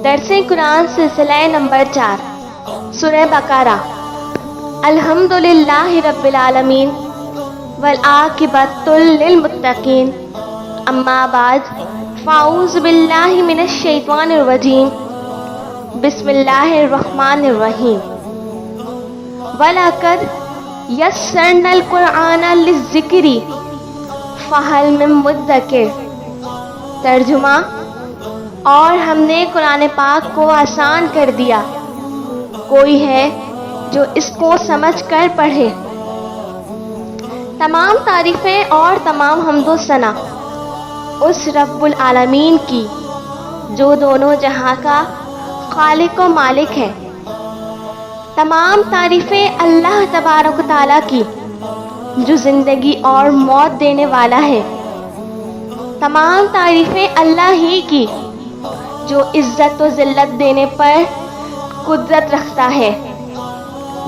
درس قرآن سلسلہ نمبر 4 سورہ بقرہ۔ الحمدللہ رب العالمین والعاقبۃ للمتقین، اما بعد فاعوذ باللہ من الشیطان الرجیم، بسم اللہ الرحمن الرحیم۔ وَلَقَدْ يَسَّرْنَا الْقُرْآنَ لِلذِّكْرِ فَهَلْ مِن مُدَّكِرٍ۔ ترجمہ: اور ہم نے قرآن پاک کو آسان کر دیا، کوئی ہے جو اس کو سمجھ کر پڑھے۔ تمام تعریفیں اور تمام حمد و ثنا اس رب العالمین کی جو دونوں جہاں کا خالق و مالک ہے۔ تمام تعریفیں اللہ تبارک و تعالیٰ کی جو زندگی اور موت دینے والا ہے۔ تمام تعریفیں اللہ ہی کی جو عزت و ذلت دینے پر قدرت رکھتا ہے۔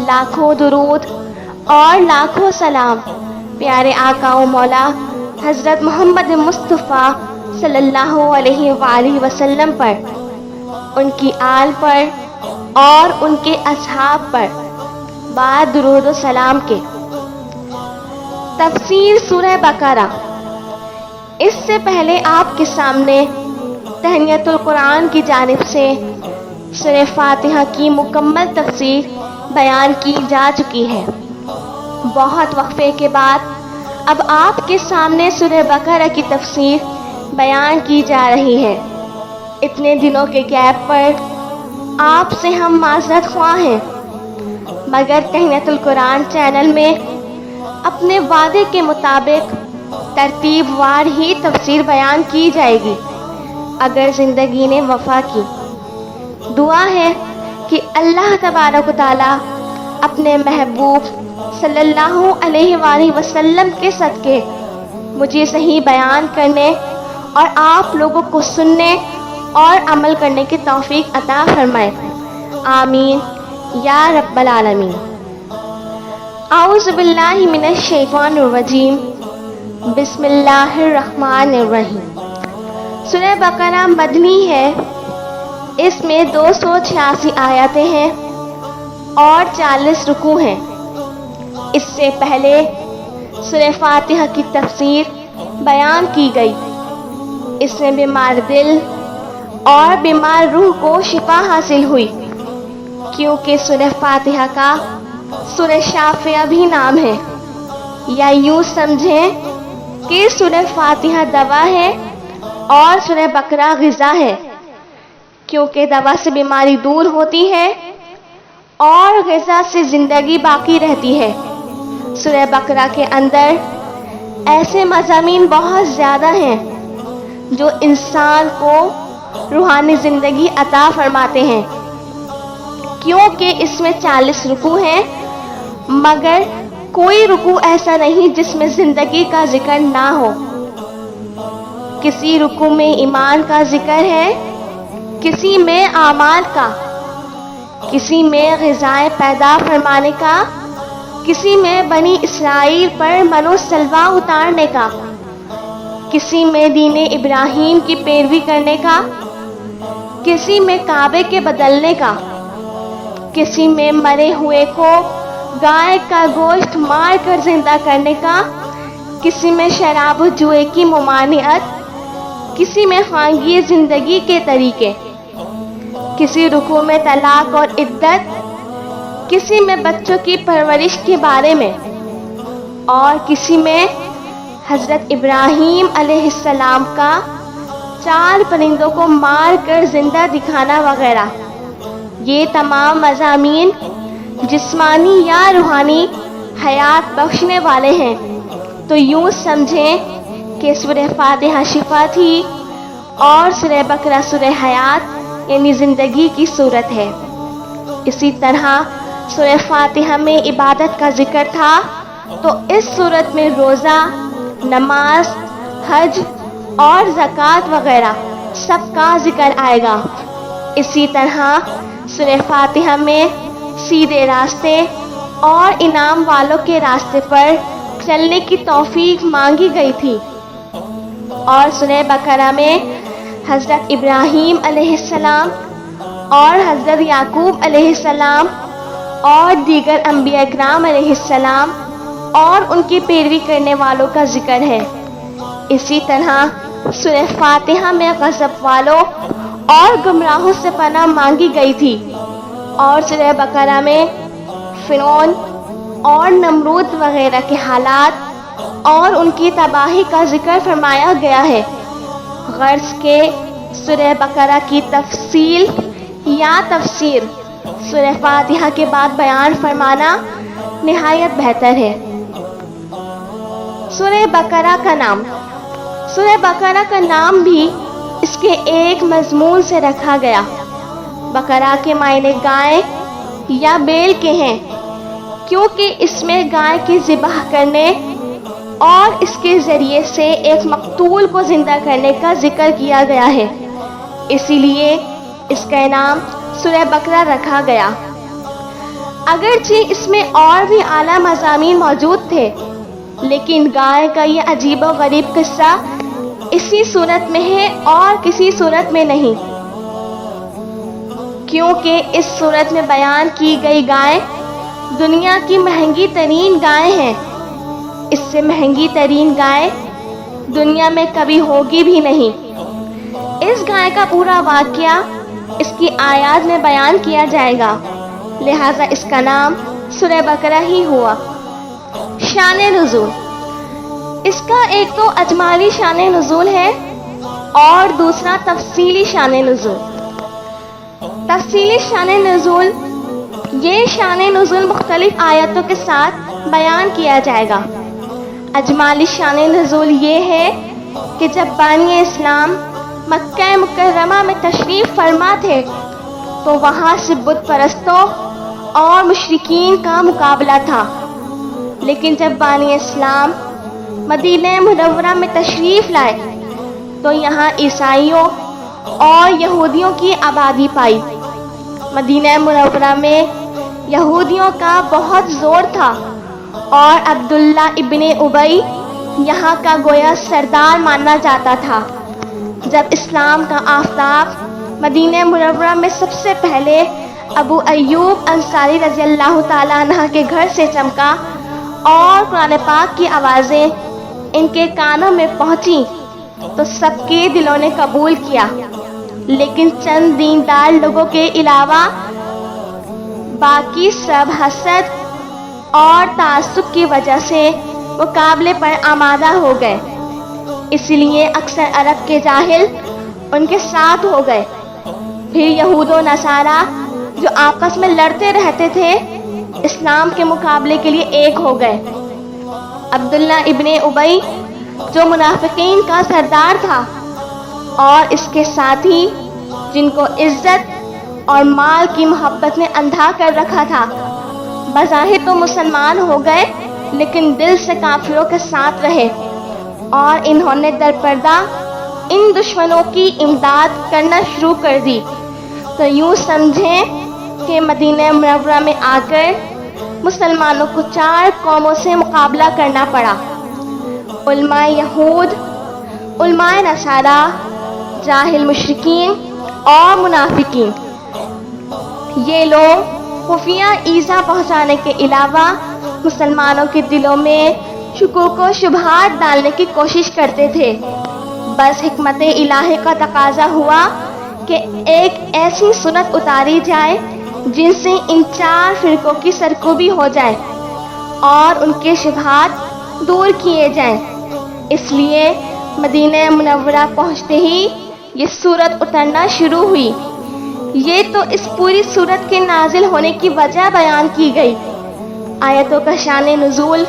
لاکھوں درود اور لاکھوں سلام پیارے آقا و مولا حضرت محمد مصطفیٰ صلی اللہ علیہ وآلہ وسلم پر، ان کی آل پر اور ان کے اصحاب پر بعد درود و سلام کے۔ تفسیر سورہ بقرہ۔ اس سے پہلے آپ کے سامنے تہنیت القرآن کی جانب سے سورہ فاتحہ کی مکمل تفسیر بیان کی جا چکی ہے۔ بہت وقفے کے بعد اب آپ کے سامنے سورہ بقرہ کی تفسیر بیان کی جا رہی ہے۔ اتنے دنوں کے گیپ پر آپ سے ہم معذرت خواہ ہیں، مگر تہنیت القرآن چینل میں اپنے وعدے کے مطابق ترتیب وار ہی تفسیر بیان کی جائے گی اگر زندگی نے وفا کی۔ دعا ہے کہ اللہ تبارک و تعالیٰ اپنے محبوب صلی اللہ علیہ وآلہ وسلم کے صدقے مجھے صحیح بیان کرنے اور آپ لوگوں کو سننے اور عمل کرنے کی توفیق عطا فرمائے، آمین یا رب العالمین۔ اعوذ باللہ من الشیطان الرجیم، بسم اللہ الرحمن الرحیم۔ سورہ بقرہ مدنی ہے۔ اس میں 286 آیاتیں ہیں اور 40 رکوع ہیں۔ اس سے پہلے سورہ فاتحہ کی تفسیر بیان کی گئی۔ اس میں بیمار دل اور بیمار روح کو شفا حاصل ہوئی، کیونکہ سورہ فاتحہ کا سورہ شافیہ بھی نام ہے، یا یوں سمجھیں کہ سورہ فاتحہ دوا ہے اور سورہ بقرہ غذا ہے، کیونکہ دوا سے بیماری دور ہوتی ہے اور غذا سے زندگی باقی رہتی ہے۔ سورہ بقرہ کے اندر ایسے مضامین بہت زیادہ ہیں جو انسان کو روحانی زندگی عطا فرماتے ہیں۔ کیونکہ اس میں 40 رکوع ہیں، مگر کوئی رکوع ایسا نہیں جس میں زندگی کا ذکر نہ ہو۔ کسی رکوع میں ایمان کا ذکر ہے، کسی میں اعمال کا، کسی میں غذائیں پیدا فرمانے کا، کسی میں بنی اسرائیل پر من و سلوہ اتارنے کا، کسی میں دین ابراہیم کی پیروی کرنے کا، کسی میں کعبے کے بدلنے کا، کسی میں مرے ہوئے کو گائے کا گوشت مار کر زندہ کرنے کا، کسی میں شراب و جوئے کی ممانعت، کسی میں خانگی زندگی کے طریقے، کسی رکوع میں طلاق اور عدت، کسی میں بچوں کی پرورش کے بارے میں، اور کسی میں حضرت ابراہیم علیہ السلام کا 4 پرندوں کو مار کر زندہ دکھانا وغیرہ۔ یہ تمام مضامین جسمانی یا روحانی حیات بخشنے والے ہیں، تو یوں سمجھیں کہ سورہ فاتحہ شفا تھی اور سورہ بقرہ سورہ حیات یعنی زندگی کی صورت ہے۔ اسی طرح سورہ فاتحہ میں عبادت کا ذکر تھا، تو اس صورت میں روزہ، نماز، حج اور زکوٰۃ وغیرہ سب کا ذکر آئے گا۔ اسی طرح سورہ فاتحہ میں سیدھے راستے اور انعام والوں کے راستے پر چلنے کی توفیق مانگی گئی تھی، اور سورہ بقرہ میں حضرت ابراہیم علیہ السلام اور حضرت یعقوب علیہ السلام اور دیگر انبیاء کرام علیہ السلام اور ان کی پیروی کرنے والوں کا ذکر ہے۔ اسی طرح سورہ فاتحہ میں غضب والوں اور گمراہوں سے پناہ مانگی گئی تھی، اور سورہ بقرہ میں فرعون اور نمرود وغیرہ کے حالات اور ان کی تباہی کا ذکر فرمایا گیا ہے۔ غرض کہ سورہ بقرہ کی تفصیل یا تفسیر سورہ فاتحہ کے بعد بیان فرمانا نہایت بہتر ہے۔ سورہ بقرہ کا نام، سورہ بقرہ کا نام بھی اس کے ایک مضمون سے رکھا گیا۔ بقرہ کے معنی گائے یا بیل کے ہیں، کیونکہ اس میں گائے کی ذبح کرنے اور اس کے ذریعے سے ایک مقتول کو زندہ کرنے کا ذکر کیا گیا ہے، اسی لیے اس کا نام سورہ بقرہ رکھا گیا۔ اگرچہ اس میں اور بھی اعلیٰ مضامین موجود تھے، لیکن گائے کا یہ عجیب و غریب قصہ اسی صورت میں ہے اور کسی صورت میں نہیں، کیونکہ اس صورت میں بیان کی گئی گائے دنیا کی مہنگی ترین گائے ہیں۔ اس سے مہنگی ترین گائے دنیا میں کبھی ہوگی بھی نہیں۔ اس گائے کا پورا واقعہ اس کی آیات میں بیان کیا جائے گا، لہٰذا اس کا نام سورہ بقرہ ہی ہوا۔ شان نزول، اس کا ایک تو اجمالی شان نزول ہے اور دوسرا تفصیلی شان نزول۔ تفصیلی شان نزول، یہ شان نزول مختلف آیتوں کے ساتھ بیان کیا جائے گا۔ اجمالی شان نزول یہ ہے کہ جب بانی اسلام مکہ مکرمہ میں تشریف فرما تھے تو وہاں سے بت پرستوں اور مشرکین کا مقابلہ تھا، لیکن جب بانی اسلام مدینہ منورہ میں تشریف لائے تو یہاں عیسائیوں اور یہودیوں کی آبادی پائی۔ مدینہ منورہ میں یہودیوں کا بہت زور تھا اور عبداللہ ابن ابی یہاں کا گویا سردار مانا جاتا تھا۔ جب اسلام کا آفتاب مدینہ منورہ میں سب سے پہلے ابو ایوب انصاری رضی اللہ تعالیٰ عنہ کے گھر سے چمکا اور قرآن پاک کی آوازیں ان کے کانوں میں پہنچی تو سب کے دلوں نے قبول کیا، لیکن چند دیندار لوگوں کے علاوہ باقی سب حسد اور تعصب کی وجہ سے مقابلے پر آمادہ ہو گئے، اس لیے اکثر عرب کے جاہل ان کے ساتھ ہو گئے۔ پھر یہود و نصارہ جو آپس میں لڑتے رہتے تھے اسلام کے مقابلے کے لیے ایک ہو گئے۔ عبداللہ ابن ابی جو منافقین کا سردار تھا اور اس کے ساتھی جن کو عزت اور مال کی محبت نے اندھا کر رکھا تھا، بظاہر تو مسلمان ہو گئے لیکن دل سے کافروں کے ساتھ رہے، اور انہوں نے در پردہ ان دشمنوں کی امداد کرنا شروع کر دی۔ تو یوں سمجھیں کہ مدینہ منورہ میں آ کر مسلمانوں کو 4 قوموں سے مقابلہ کرنا پڑا: علماء یہود، علماء نصارہ، جاہل مشرکین اور منافقین۔ یہ لوگ خفیہ ایذا پہنچانے کے علاوہ مسلمانوں کے دلوں میں شکوک و شبہات ڈالنے کی کوشش کرتے تھے۔ بس حکمت الہی کا تقاضا ہوا کہ ایک ایسی سنت اتاری جائے جن سے ان 4 فرقوں کی سرکوبی ہو جائے اور ان کے شبہات دور کیے جائیں۔ اس لیے مدینہ منورہ پہنچتے ہی یہ سورت اترنا شروع ہوئی۔ یہ تو اس پوری سورت کے نازل ہونے کی وجہ بیان کی گئی۔ آیتوں کا شان نزول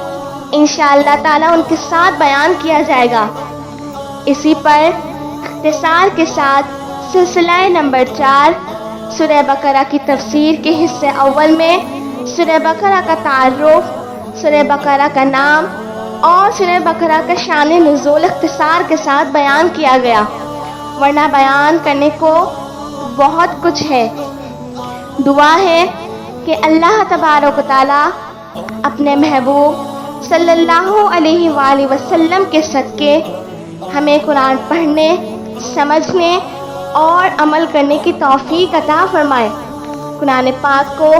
انشاءاللہ تعالیٰ ان کے ساتھ بیان کیا جائے گا۔ اسی پر اختصار کے ساتھ سلسلہ نمبر 4 سورہ بقرہ کی تفسیر کے حصے اول میں سورہ بقرہ کا تعارف، سورہ بقرہ کا نام اور سورہ بقرہ کا شان نزول اختصار کے ساتھ بیان کیا گیا، ورنہ بیان کرنے کو بہت کچھ ہے۔ دعا ہے کہ اللہ تبارک و تعالیٰ اپنے محبوب صلی اللہ علیہ وآلہ وسلم کے صدقے ہمیں قرآن پڑھنے، سمجھنے اور عمل کرنے کی توفیق عطا فرمائے۔ قرآن پاک کو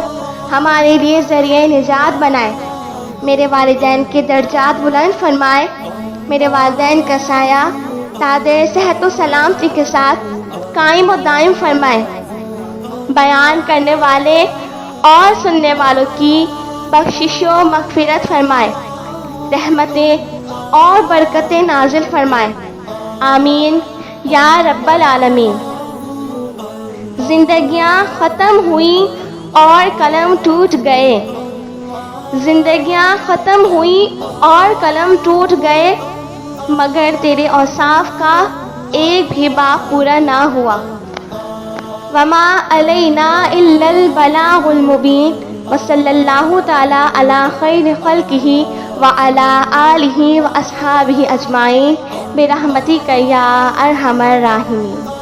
ہمارے لیے ذریعہ نجات بنائے۔ میرے والدین کے درجات بلند فرمائے۔ میرے والدین کا سایہ تادر صحت و سلامتی کے ساتھ قائم و دائم فرمائے۔ بیان کرنے والے اور سننے والوں کی بخشش و مغفرت فرمائے۔ رحمتیں اور برکتیں نازل فرمائے۔ آمین یا رب العالمین۔ زندگیاں ختم ہوئیں اور قلم ٹوٹ گئے۔ زندگیاں ختم ہوئیں اور قلم ٹوٹ گئے، مگر تیرے اوصاف کا ایک بھی باب پورا نہ ہوا۔ وما علینا الا البلاغ المبین، وصلی اللہ تعالی علی خیر خلقہ وعلی آلہ واصحابہ اجمعین برحمتک یا ارحم الراحمین۔